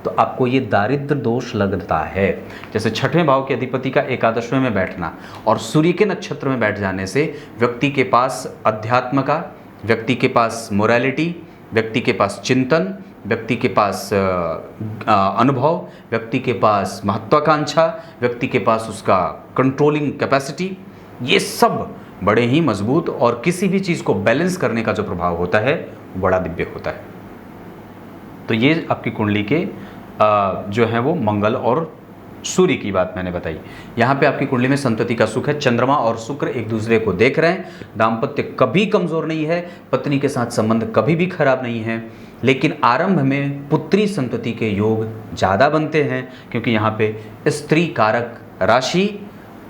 तो आपको ये दारिद्र दोष लगता है। जैसे छठवें भाव के अधिपति का एकादशवें में बैठना और सूर्य के नक्षत्र में बैठ जाने से व्यक्ति के पास अध्यात्म का, व्यक्ति के पास मोरालिटी, व्यक्ति के पास चिंतन, व्यक्ति के पास अनुभव, व्यक्ति के पास महत्वाकांक्षा, व्यक्ति के पास उसका कंट्रोलिंग कैपेसिटी, ये सब बड़े ही मजबूत, और किसी भी चीज़ को बैलेंस करने का जो प्रभाव होता है बड़ा दिव्य होता है। तो ये आपकी कुंडली के जो है वो मंगल और सूर्य की बात मैंने बताई। यहाँ पे आपकी कुंडली में संतति का सुख है, चंद्रमा और शुक्र एक दूसरे को देख रहे हैं, दाम्पत्य कभी कमज़ोर नहीं है, पत्नी के साथ संबंध कभी भी खराब नहीं है, लेकिन आरंभ में पुत्री संतति के योग ज़्यादा बनते हैं, क्योंकि यहाँ पे स्त्री कारक राशि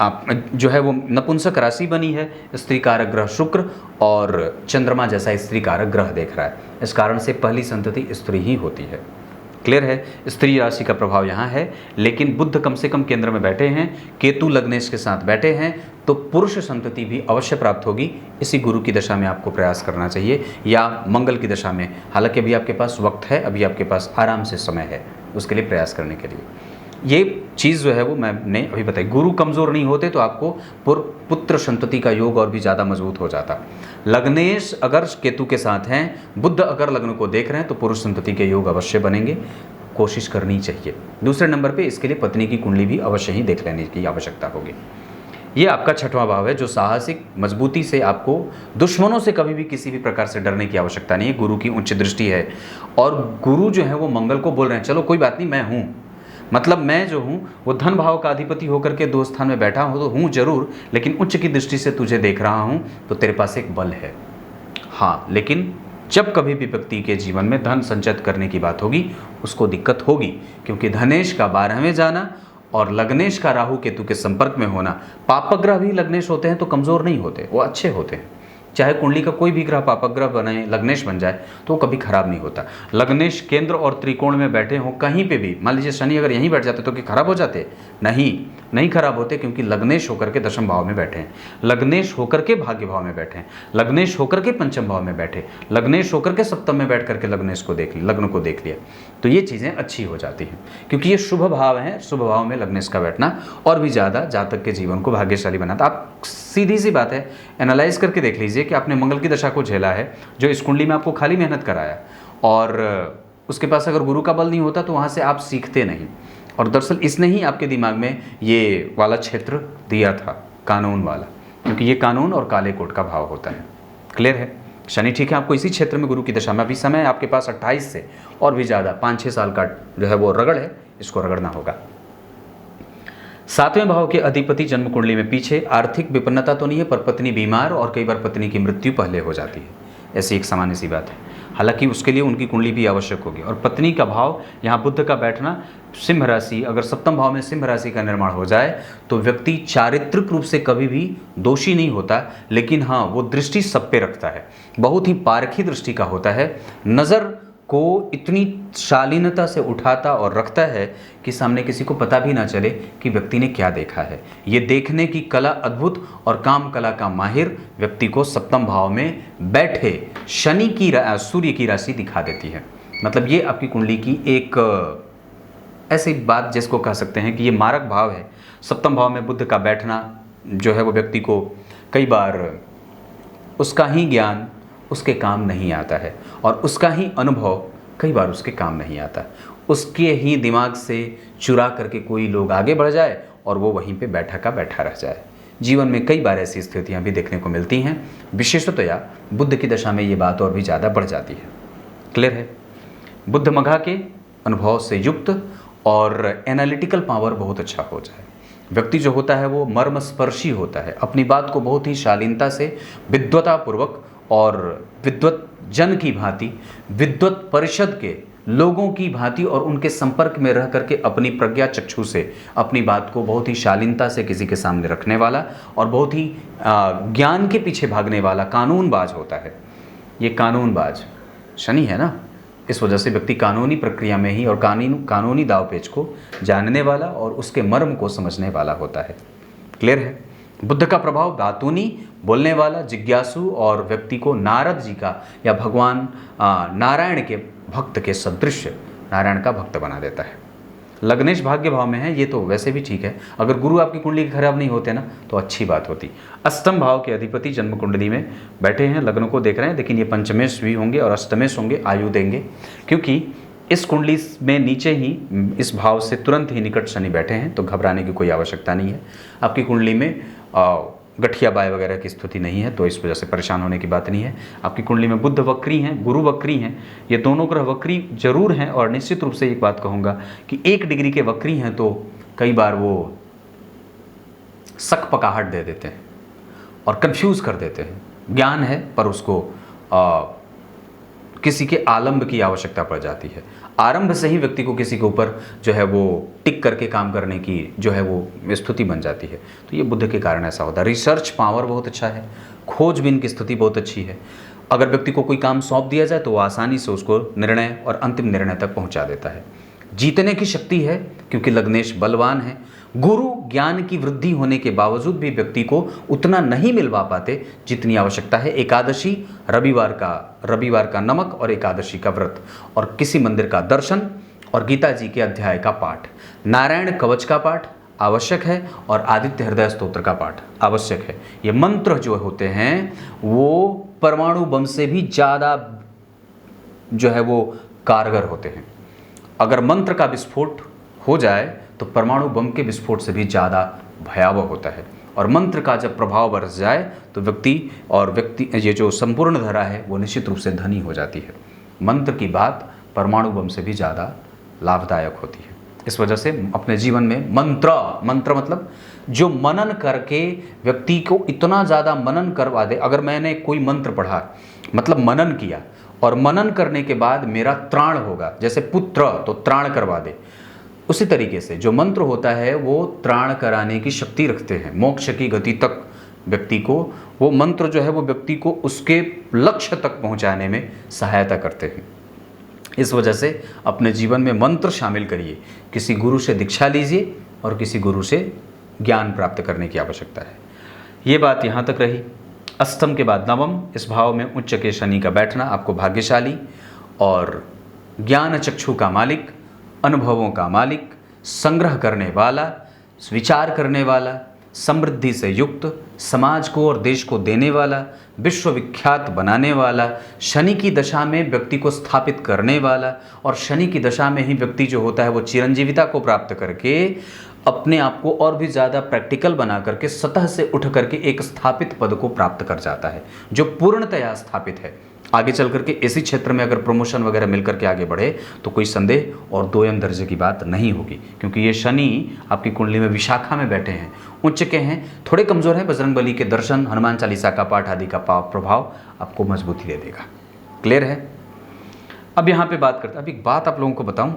जो है वो नपुंसक राशि बनी है, स्त्री कारक ग्रह शुक्र और चंद्रमा जैसा स्त्री कारक ग्रह देख रहा है। इस कारण से पहली संतति स्त्री ही होती है। क्लियर है? स्त्री राशि का प्रभाव यहाँ है, लेकिन बुध कम से कम केंद्र में बैठे हैं, केतु लग्नेश के साथ बैठे हैं, तो पुरुष संतति भी अवश्य प्राप्त होगी। इसी गुरु की दशा में आपको प्रयास करना चाहिए, या मंगल की दशा में। हालांकि अभी आपके पास वक्त है, अभी आपके पास आराम से समय है उसके लिए प्रयास करने के लिए। ये चीज़ जो है वो मैंने अभी बताई। गुरु कमज़ोर नहीं होते तो आपको पुत्र संतति का योग और भी ज़्यादा मजबूत हो जाता। लग्नेश अगर केतु के साथ हैं, बुध अगर लग्न को देख रहे हैं, तो पुरुष संतति के योग अवश्य बनेंगे, कोशिश करनी चाहिए। दूसरे नंबर पे इसके लिए पत्नी की कुंडली भी अवश्य ही देख लेने की आवश्यकता होगी। ये आपका छठवां भाव है, जो साहसिक मजबूती से, आपको दुश्मनों से कभी भी किसी भी प्रकार से डरने की आवश्यकता नहीं है। गुरु की उच्च दृष्टि है, और गुरु जो है वो मंगल को बोल रहे हैं, चलो कोई बात नहीं, मैं हूँ, मतलब मैं जो हूँ वो धन भाव का अधिपति होकर के 2 स्थान में बैठा हूँ तो हूँ जरूर, लेकिन उच्च की दृष्टि से तुझे देख रहा हूँ, तो तेरे पास एक बल है। हाँ, लेकिन जब कभी भी व्यक्ति के जीवन में धन संचित करने की बात होगी उसको दिक्कत होगी, क्योंकि धनेश का 12वें जाना और लग्नेश का राहु केतु के संपर्क में होना। पापग्रह भी लग्नेश होते हैं तो कमज़ोर नहीं होते, वो अच्छे होते हैं। चाहे कुंडली का कोई भी ग्रह पापग्रह बने, लग्नेश बन जाए तो कभी खराब नहीं होता। लग्नेश केंद्र और त्रिकोण में बैठे हों कहीं पे भी, मान लीजिए शनि अगर यहीं बैठ जाते तो कि खराब हो जाते? नहीं खराब होते, क्योंकि लग्नेश होकर के दशम भाव में बैठे हैं, लग्नेश होकर के भाग्य भाव में बैठे हैं, लग्नेश होकर के पंचम भाव में बैठे, लग्नेश होकर के सप्तम में बैठ करके लग्नेश को देख लिया, लग्न को देख लिया, तो ये चीज़ें अच्छी हो जाती हैं, क्योंकि ये शुभ भाव है। शुभ भाव में लग्नेश का बैठना और भी ज़्यादा जातक के जीवन को भाग्यशाली बनाता। आप सीधी सी बात है, एनालाइज करके देख लीजिए कि आपने मंगल की दशा को झेला है, जो इस कुंडली में आपको खाली मेहनत कराया, और उसके पास अगर गुरु का बल नहीं होता तो वहाँ से आप सीखते नहीं। और दरअसल इसने ही आपके दिमाग में ये वाला क्षेत्र दिया था, कानून वाला, क्योंकि ये कानून और काले कोट का भाव होता है। क्लियर है? शनि ठीक है आपको इसी क्षेत्र में गुरु की दशा में, अभी समय आपके पास 28 से और भी ज़्यादा 5-6 साल का जो है वो रगड़ है, इसको रगड़ना होगा। 7वें भाव के अधिपति जन्म कुंडली में पीछे आर्थिक विपन्नता तो नहीं है, पर पत्नी बीमार और कई बार पत्नी की मृत्यु पहले हो जाती है, ऐसी एक सामान्य सी बात है। हालांकि उसके लिए उनकी कुंडली भी आवश्यक होगी। और पत्नी का भाव, यहाँ बुध का बैठना, सिंह राशि, अगर सप्तम भाव में सिंह राशि का निर्माण हो जाए तो व्यक्ति चारित्रिक रूप से कभी भी दोषी नहीं होता, लेकिन हाँ वो दृष्टि सब पे रखता है, बहुत ही पारखी दृष्टि का होता है, नज़र को इतनी शालीनता से उठाता और रखता है कि सामने किसी को पता भी ना चले कि व्यक्ति ने क्या देखा है। ये देखने की कला अद्भुत और काम कला का माहिर व्यक्ति को सप्तम भाव में बैठे शनि की सूर्य की राशि दिखा देती है। मतलब ये आपकी कुंडली की एक ऐसी बात जिसको कह सकते हैं कि ये मारक भाव है। सप्तम भाव में बुध का बैठना जो है वो व्यक्ति को कई बार उसका ही ज्ञान उसके काम नहीं आता है, और उसका ही अनुभव कई बार उसके काम नहीं आता। उसके ही दिमाग से चुरा करके कोई लोग आगे बढ़ जाए और वो वहीं पे बैठा का बैठा रह जाए। जीवन में कई बार ऐसी स्थितियां भी देखने को मिलती हैं। विशेषतया बुद्ध की दशा में ये बात और भी ज़्यादा बढ़ जाती है। क्लियर है? बुद्ध मघा के अनुभव से युक्त और एनालिटिकल पावर बहुत अच्छा हो जाए। व्यक्ति जो होता है वो मर्मस्पर्शी होता है, अपनी बात को बहुत ही शालीनता से विद्वतापूर्वक और विद्वत जन की भांति, विद्वत परिषद के लोगों की भांति और उनके संपर्क में रह करके अपनी प्रज्ञा चक्षु से अपनी बात को बहुत ही शालीनता से किसी के सामने रखने वाला और बहुत ही ज्ञान के पीछे भागने वाला कानूनबाज होता है। ये कानूनबाज शनि है ना, इस वजह से व्यक्ति कानूनी प्रक्रिया में ही और कानूनी दावपेच को जानने वाला और उसके मर्म को समझने वाला होता है। क्लियर है? बुद्ध का प्रभाव दातूनी, बोलने वाला, जिज्ञासु और व्यक्ति को नारद जी का या भगवान नारायण के भक्त के सदृश नारायण का भक्त बना देता है। लग्नेश भाग्य भाव में है, ये तो वैसे भी ठीक है। अगर गुरु आपकी कुंडली खराब नहीं होते ना तो अच्छी बात होती। अष्टम भाव के अधिपति जन्म कुंडली में बैठे हैं, लग्न को देख रहे हैं, लेकिन ये पंचमेश भी होंगे और अष्टमेश होंगे, आयु देंगे, क्योंकि इस कुंडली में नीचे ही इस भाव से तुरंत ही निकट शनि बैठे हैं, तो घबराने की कोई आवश्यकता नहीं है। आपकी कुंडली में गठिया बाय वगैरह की स्थिति नहीं है, तो इस वजह से परेशान होने की बात नहीं है। आपकी कुंडली में बुद्ध वक्री हैं, गुरु वक्री हैं, ये दोनों ग्रह वक्री जरूर हैं। और निश्चित रूप से एक बात कहूँगा कि 1 डिग्री के वक्री हैं तो कई बार वो सक पकाहट दे देते हैं और कंफ्यूज कर देते हैं। ज्ञान है पर उसको किसी के आलंब की आवश्यकता पड़ जाती है। आरंभ से ही व्यक्ति को किसी के ऊपर जो है वो टिक करके काम करने की जो है वो स्थिति बन जाती है, तो ये बुद्ध के कारण ऐसा होता है। रिसर्च पावर बहुत अच्छा है, खोजबीन की स्थिति बहुत अच्छी है। अगर व्यक्ति को कोई काम सौंप दिया जाए तो वो आसानी से उसको निर्णय और अंतिम निर्णय तक पहुंचा देता है। जीतने की शक्ति है क्योंकि लग्नेश बलवान है। गुरु ज्ञान की वृद्धि होने के बावजूद भी व्यक्ति को उतना नहीं मिलवा पाते जितनी आवश्यकता है। एकादशी, रविवार का नमक और एकादशी का व्रत और किसी मंदिर का दर्शन और गीता जी के अध्याय का पाठ, नारायण कवच का पाठ आवश्यक है और आदित्य हृदय स्तोत्र का पाठ आवश्यक है। ये मंत्र जो होते हैं वो परमाणु बम से भी ज़्यादा जो है वो कारगर होते हैं। अगर मंत्र का विस्फोट हो जाए तो परमाणु बम के विस्फोट से भी ज़्यादा भयावह होता है। और मंत्र का जब प्रभाव बरस जाए तो व्यक्ति ये जो संपूर्ण धरा है वो निश्चित रूप से धनी हो जाती है। मंत्र की बात परमाणु बम से भी ज़्यादा लाभदायक होती है। इस वजह से अपने जीवन में मंत्र मतलब जो मनन करके व्यक्ति को इतना ज़्यादा मनन करवा दे। अगर मैंने कोई मंत्र पढ़ा मतलब मनन किया और मनन करने के बाद मेरा त्राण होगा, जैसे पुत्र तो त्राण करवा दे, उसी तरीके से जो मंत्र होता है वो त्राण कराने की शक्ति रखते हैं। मोक्ष की गति तक व्यक्ति को वो मंत्र जो है वो व्यक्ति को उसके लक्ष्य तक पहुंचाने में सहायता करते हैं। इस वजह से अपने जीवन में मंत्र शामिल करिए। किसी गुरु से दीक्षा लीजिए और किसी गुरु से ज्ञान प्राप्त करने की आवश्यकता है। ये बात यहाँ तक रही। अष्टम के बाद नवम, इस भाव में उच्च के शनि का बैठना आपको भाग्यशाली और ज्ञान चक्षु का मालिक, अनुभवों का मालिक, संग्रह करने वाला, विचार करने वाला, समृद्धि से युक्त, समाज को और देश को देने वाला, विश्वविख्यात बनाने वाला, शनि की दशा में व्यक्ति को स्थापित करने वाला और शनि की दशा में ही व्यक्ति जो होता है वो चिरंजीविता को प्राप्त करके अपने आप को और भी ज़्यादा प्रैक्टिकल बना करके सतह से उठ करके एक स्थापित पद को प्राप्त कर जाता है जो पूर्णतया स्थापित है। आगे चल करके इसी क्षेत्र में अगर प्रमोशन वगैरह मिल करके आगे बढ़े तो कोई संदेह और दोयम दर्जे की बात नहीं होगी, क्योंकि ये शनि आपकी कुंडली में विशाखा में बैठे हैं, उच्च के हैं, थोड़े कमज़ोर हैं। बजरंगबली के दर्शन, हनुमान चालीसा का पाठ आदि का प्रभाव आपको मजबूती दे देगा। क्लियर है? अब यहाँ पे बात करते हैं। अब एक बात आप लोगों को बताऊं,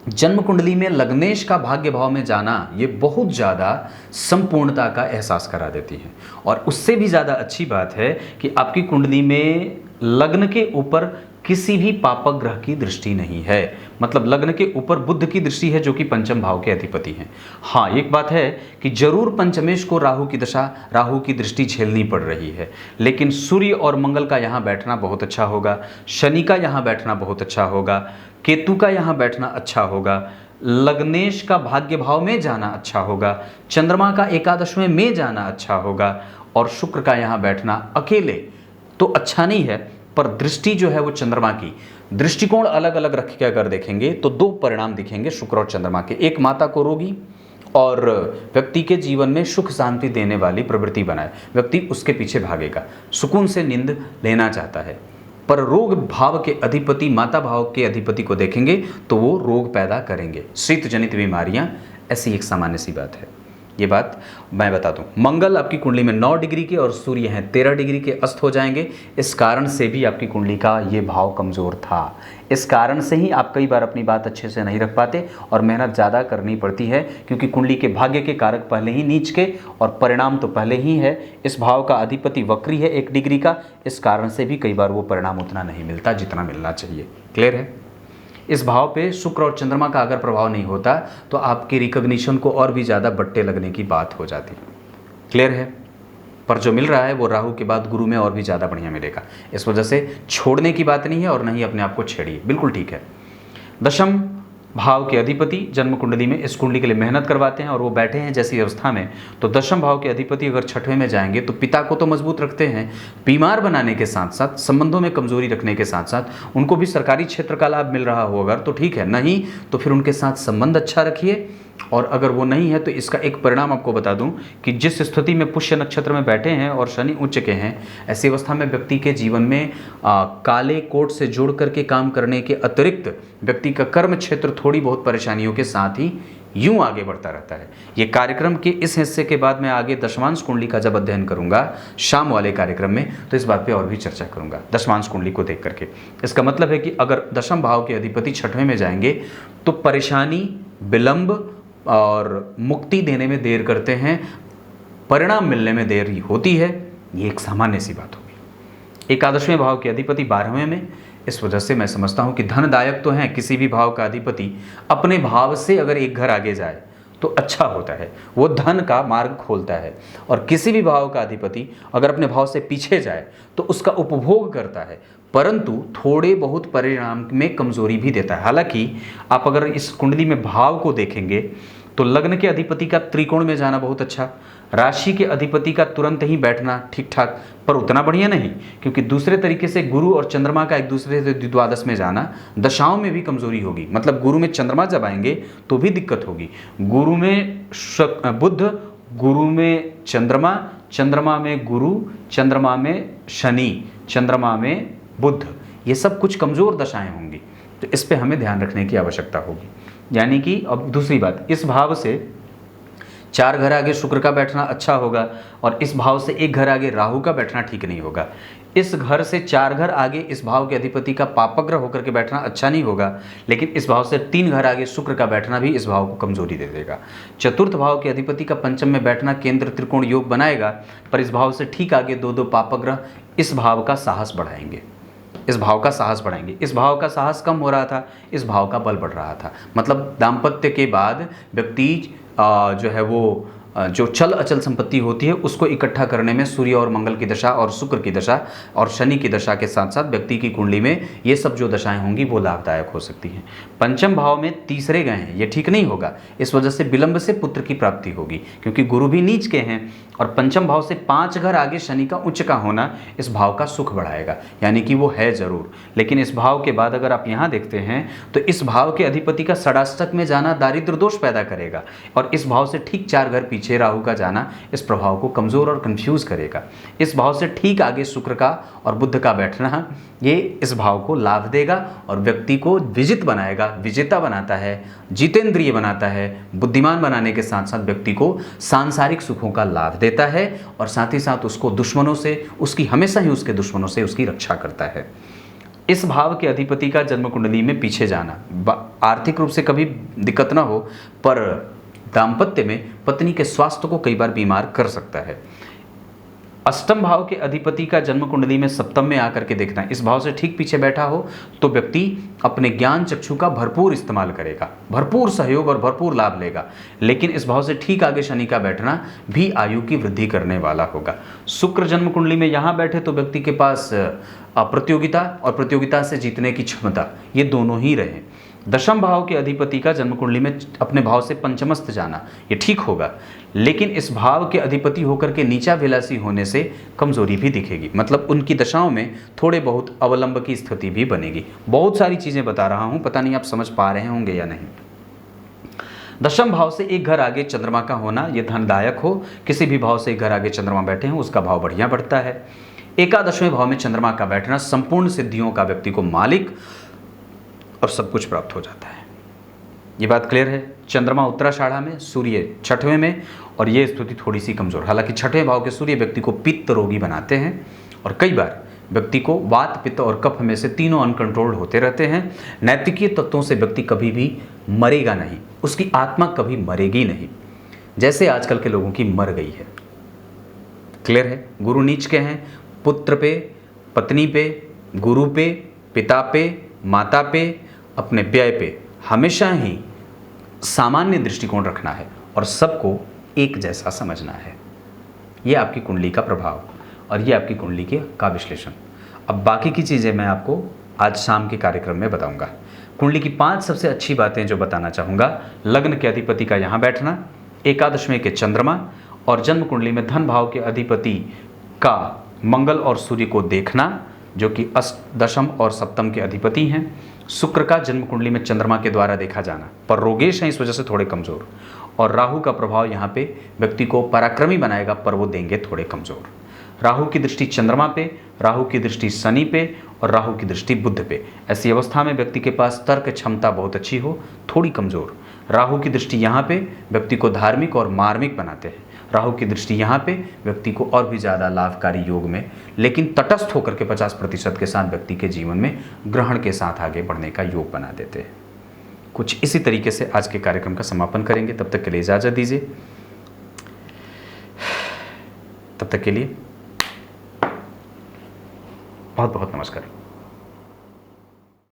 जन्म कुंडली में लग्नेश का भाग्य भाव में जाना ये बहुत ज़्यादा संपूर्णता का एहसास करा देती है। और उससे भी ज़्यादा अच्छी बात है कि आपकी कुंडली में लग्न के ऊपर किसी भी पापक ग्रह की दृष्टि नहीं है। मतलब लग्न के ऊपर बुध की दृष्टि है जो कि पंचम भाव के अधिपति हैं। हाँ, एक बात है कि जरूर पंचमेश को राहु की दशा, राहु की दृष्टि झेलनी पड़ रही है, लेकिन सूर्य और मंगल का यहाँ बैठना बहुत अच्छा होगा, शनि का यहाँ बैठना बहुत अच्छा होगा, केतु का यहाँ बैठना अच्छा होगा, लग्नेश का भाग्य भाव में जाना अच्छा होगा, चंद्रमा का एकादशवें में जाना अच्छा होगा और शुक्र का यहाँ बैठना अकेले तो अच्छा नहीं है पर दृष्टि जो है वो चंद्रमा की, दृष्टिकोण अलग अलग रख के अगर देखेंगे तो दो परिणाम दिखेंगे शुक्र और चंद्रमा के। एक माता को रोगी और व्यक्ति के जीवन में सुख शांति देने वाली प्रवृत्ति बनाए, व्यक्ति उसके पीछे भागेगा, सुकून से नींद लेना चाहता है। पर रोग भाव के अधिपति, माता भाव के अधिपति को देखेंगे तो वो रोग पैदा करेंगे, शीत जनित बीमारियां, ऐसी एक सामान्य सी बात है। ये बात मैं बता दूं, मंगल आपकी कुंडली में 9 डिग्री के और सूर्य हैं 13 डिग्री के अस्त हो जाएंगे। इस कारण से भी आपकी कुंडली का ये भाव कमज़ोर था। इस कारण से ही आप कई बार अपनी बात अच्छे से नहीं रख पाते और मेहनत ज़्यादा करनी पड़ती है, क्योंकि कुंडली के भाग्य के कारक पहले ही नीच के और परिणाम तो पहले ही है। इस भाव का अधिपति वक्री है 1 डिग्री का, इस कारण से भी कई बार वो परिणाम उतना नहीं मिलता जितना मिलना चाहिए। क्लियर है? इस भाव पे शुक्र और चंद्रमा का अगर प्रभाव नहीं होता तो आपके रिकॉग्निशन को और भी ज़्यादा बट्टे लगने की बात हो जाती। क्लियर है? पर जो मिल रहा है वो राहु के बाद गुरु में और भी ज़्यादा बढ़िया मिलेगा। इस वजह से छोड़ने की बात नहीं है और नहीं अपने आप को छेड़िए, बिल्कुल ठीक है। दशम भाव के अधिपति जन्म कुंडली में इस कुंडली के लिए मेहनत करवाते हैं और वो बैठे हैं जैसी अवस्था में, तो दशम भाव के अधिपति अगर छठवें में जाएंगे तो पिता को तो मजबूत रखते हैं, बीमार बनाने के साथ साथ संबंधों में कमजोरी रखने के साथ साथ उनको भी सरकारी क्षेत्र का लाभ मिल रहा हो अगर तो ठीक है, नहीं तो फिर उनके साथ संबंध अच्छा रखिए। और अगर वो नहीं है तो इसका एक परिणाम आपको बता दूं कि जिस स्थिति में पुष्य नक्षत्र में बैठे हैं और शनि उच्च के हैं, ऐसी अवस्था में व्यक्ति के जीवन में काले कोट से जोड़ करके काम करने के अतिरिक्त व्यक्ति का कर्म क्षेत्र थोड़ी बहुत परेशानियों के साथ ही यूं आगे बढ़ता रहता है। ये कार्यक्रम के इस हिस्से के बाद मैं आगे दशमांश कुंडली का जब अध्ययन करूंगा शाम वाले कार्यक्रम में, तो इस बात पे और भी चर्चा करूंगा दशमांश कुंडली को देख करके। इसका मतलब है कि अगर दशम भाव के अधिपति छठवें में जाएंगे तो परेशानी, विलंब और मुक्ति देने में देर करते हैं, परिणाम मिलने में देरी होती है, ये एक सामान्य सी बात होगी। एकादशवें भाव के अधिपति 12वें में, इस वजह से मैं समझता हूं कि धनदायक तो हैं, किसी भी भाव का अधिपति अपने भाव से अगर एक घर आगे जाए तो अच्छा होता है, वो धन का मार्ग खोलता है। और किसी भी भाव का अधिपति अगर अपने भाव से पीछे जाए तो उसका उपभोग करता है, परंतु थोड़े बहुत परिणाम में कमजोरी भी देता है। हालांकि आप अगर इस कुंडली में भाव को देखेंगे तो लग्न के अधिपति का त्रिकोण में जाना बहुत अच्छा, राशि के अधिपति का तुरंत ही बैठना ठीक ठाक, पर उतना बढ़िया नहीं, क्योंकि दूसरे तरीके से गुरु और चंद्रमा का एक दूसरे से द्विद्वादश में जाना दशाओं में भी कमजोरी होगी। मतलब गुरु में चंद्रमा जब आएंगे तो भी दिक्कत होगी। गुरु में बुध, गुरु में चंद्रमा, चंद्रमा में गुरु, चंद्रमा में शनि, चंद्रमा में बुध, ये सब कुछ कमजोर दशाएं होंगी, तो इस पे हमें ध्यान रखने की आवश्यकता होगी। यानी कि अब दूसरी बात, इस भाव से 4 घर आगे शुक्र का बैठना अच्छा होगा और इस भाव से 1 घर आगे राहु का बैठना ठीक नहीं होगा। इस घर से 4 घर आगे इस भाव के अधिपति का पापग्रह होकर के बैठना अच्छा नहीं होगा, लेकिन इस भाव से 3 घर आगे शुक्र का बैठना भी इस भाव को कमजोरी दे देगा। चतुर्थ भाव के अधिपति का पंचम में बैठना केंद्र त्रिकोण योग बनाएगा, पर इस भाव से ठीक आगे 2-2 पापग्रह इस भाव का साहस बढ़ाएंगे, इस भाव का साहस बढ़ाएंगे। इस भाव का साहस कम हो रहा था, इस भाव का बल बढ़ रहा था। मतलब दाम्पत्य के बाद व्यक्ति जो है वो जो चल अचल संपत्ति होती है उसको इकट्ठा करने में सूर्य और मंगल की दशा और शुक्र की दशा और शनि की दशा के साथ साथ व्यक्ति की कुंडली में ये सब जो दशाएं होंगी वो लाभदायक हो सकती हैं। पंचम भाव में तीसरे गए हैं, ये ठीक नहीं होगा, इस वजह से विलंब से पुत्र की प्राप्ति होगी, क्योंकि गुरु भी नीच के हैं। और पंचम भाव से 5 घर आगे शनि का उच्च का होना इस भाव का सुख बढ़ाएगा, यानी कि वो है जरूर। लेकिन इस भाव के बाद अगर आप यहाँ देखते हैं तो इस भाव के अधिपति का षडाष्टक में जाना दारिद्र दोष पैदा करेगा, और इस भाव से ठीक 4 घर पीछे राहु का जाना इस प्रभाव को कमजोर और कंफ्यूज करेगा। इस भाव से ठीक आगे शुक्र का और बुध का बैठना ये इस भाव को लाभ देगा और व्यक्ति को विजित बनाएगा, विजेता बनाता है, जितेंद्रिय बनाता है, बुद्धिमान बनाने के साथ साथ व्यक्ति को सांसारिक सुखों का लाभ देता है और साथ ही साथ उसको दुश्मनों से, उसकी हमेशा ही उसके दुश्मनों से उसकी रक्षा करता है। इस भाव के अधिपति का जन्म कुंडली में पीछे जाना आर्थिक रूप से कभी दिक्कत ना हो, पर दाम्पत्य में पत्नी के स्वास्थ्य को कई बार बीमार कर सकता है। अष्टम भाव के अधिपति का जन्म कुंडली में सप्तम में आकर के देखना, इस भाव से ठीक पीछे बैठा हो तो व्यक्ति अपने ज्ञान चक्षु का भरपूर इस्तेमाल करेगा, भरपूर सहयोग और भरपूर लाभ लेगा। लेकिन इस भाव से ठीक आगे शनि का बैठना भी आयु की वृद्धि करने वाला होगा। शुक्र जन्म कुंडली में यहाँ बैठे तो व्यक्ति के पास प्रतियोगिता और प्रतियोगिता से जीतने की क्षमता, ये दोनों ही रहे। दशम भाव के अधिपति का जन्म कुंडली में अपने भाव से पंचमस्त जाना ये ठीक होगा, लेकिन इस भाव के अधिपति होकर के नीचा विलासी होने से कमजोरी भी दिखेगी, मतलब उनकी दशाओं में थोड़े बहुत अवलंब की स्थिति भी बनेगी। बहुत सारी चीज़ें बता रहा हूँ, पता नहीं आप समझ पा रहे होंगे या नहीं। दशम भाव से एक घर आगे चंद्रमा का होना ये धनदायक हो, किसी भी भाव से एक घर आगे चंद्रमा बैठे हैं उसका भाव बढ़िया बढ़ता है। एकादशवें भाव में चंद्रमा का बैठना संपूर्ण सिद्धियों का व्यक्ति को मालिक और सब कुछ प्राप्त हो जाता है। ये बात क्लियर है। चंद्रमा उत्तराषाढ़ा में, सूर्य छठवें में, और ये स्थिति थोड़ी सी कमजोर। हालांकि छठवें भाव के सूर्य व्यक्ति को पित्त रोगी बनाते हैं और कई बार व्यक्ति को वात, पित्त और कफ में से तीनों अनकंट्रोल्ड होते रहते हैं। नैतिकीय तत्वों से व्यक्ति कभी भी मरेगा नहीं, उसकी आत्मा कभी मरेगी नहीं, जैसे आजकल के लोगों की मर गई है। क्लियर है। गुरु नीच के हैं, पुत्र पे, पत्नी पे, गुरु पे, पिता पे, माता पे, अपने व्यय पे हमेशा ही सामान्य दृष्टिकोण रखना है और सबको एक जैसा समझना है। ये आपकी कुंडली का प्रभाव और ये आपकी कुंडली का विश्लेषण। अब बाकी की चीज़ें मैं आपको आज शाम के कार्यक्रम में बताऊंगा। कुंडली की 5 सबसे अच्छी बातें जो बताना चाहूँगा: लग्न के अधिपति का यहाँ बैठना, एकादशवें के चंद्रमा, और जन्म कुंडली में धन भाव के अधिपति का मंगल और सूर्य को देखना, जो कि दशम और सप्तम के अधिपति हैं। शुक्र का जन्म कुंडली में चंद्रमा के द्वारा देखा जाना, पर रोगेश हैं इस वजह से थोड़े कमज़ोर। और राहु का प्रभाव यहाँ पे व्यक्ति को पराक्रमी बनाएगा, पर वो देंगे थोड़े कमज़ोर। राहु की दृष्टि चंद्रमा पे, राहु की दृष्टि शनि पे और राहु की दृष्टि बुध पे। ऐसी अवस्था में व्यक्ति के पास तर्क क्षमता बहुत अच्छी हो, थोड़ी कमज़ोर। राहु की दृष्टि यहाँ पे व्यक्ति को धार्मिक और मार्मिक बनाते हैं। राहु की दृष्टि यहाँ पे व्यक्ति को और भी ज़्यादा लाभकारी योग में, लेकिन तटस्थ होकर के 50% के साथ व्यक्ति के जीवन में ग्रहण के साथ आगे बढ़ने का योग बना देते हैं। कुछ इसी तरीके से आज के कार्यक्रम का समापन करेंगे। तब तक के लिए इजाज़त दीजिए। तब तक के लिए बहुत बहुत नमस्कार।